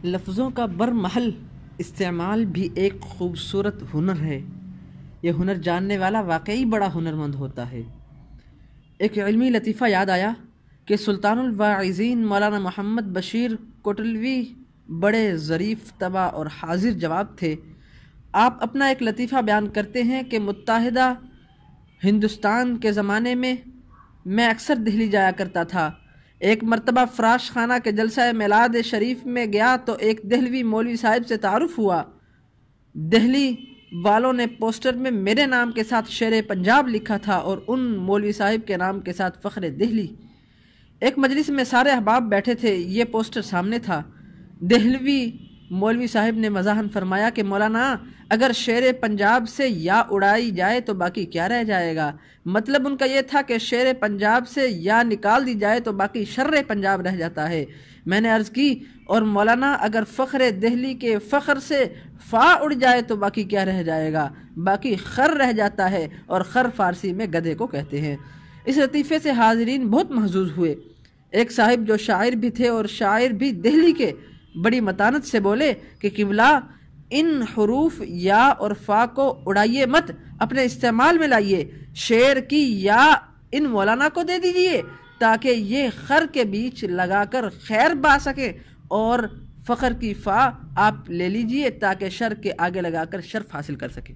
لفظوں کا برمحل استعمال بھی ایک خوبصورت ہنر ہے۔ یہ ہنر جاننے والا واقعی بڑا ہنرمند ہوتا ہے۔ ایک علمی لطیفہ یاد آیا کہ سلطان الواعظین مولانا محمد بشیر کوٹلوی بڑے ظریف طبع اور حاضر جواب تھے۔ آپ اپنا ایک لطیفہ بیان کرتے ہیں کہ متحدہ ہندوستان کے زمانے میں اکثر دہلی جایا کرتا تھا۔ ایک مرتبہ فراش خانہ کے جلسہ میلاد شریف میں گیا تو ایک دہلوی مولوی صاحب سے تعارف ہوا۔ دہلی والوں نے پوسٹر میں میرے نام کے ساتھ شیر پنجاب لکھا تھا اور ان مولوی صاحب کے نام کے ساتھ فخر دہلی۔ ایک مجلس میں سارے احباب بیٹھے تھے، یہ پوسٹر سامنے تھا۔ دہلوی مولوی صاحب نے مزاحاً فرمایا کہ مولانا اگر شیر پنجاب سے یا اڑائی جائے تو باقی کیا رہ جائے گا؟ مطلب ان کا یہ تھا کہ شیر پنجاب سے یا نکال دی جائے تو باقی شر پنجاب رہ جاتا ہے۔ میں نے عرض کی اور مولانا اگر فخر دہلی کے فخر سے فا اڑ جائے تو باقی کیا رہ جائے گا؟ باقی خر رہ جاتا ہے، اور خر فارسی میں گدھے کو کہتے ہیں۔ اس لطیفے سے حاضرین بہت محظوظ ہوئے۔ ایک صاحب جو شاعر بھی تھے اور شاعر بھی دہلی کے، بڑی متانت سے بولے کہ قبلہ ان حروف یا اور فا کو اڑائیے مت، اپنے استعمال میں لائیے۔ شیر کی یا ان مولانا کو دے دیجئے تاکہ یہ خر کے بیچ لگا کر خیر با سکے، اور فخر کی فا آپ لے لیجئے تاکہ شر کے آگے لگا کر شرف حاصل کر سکے۔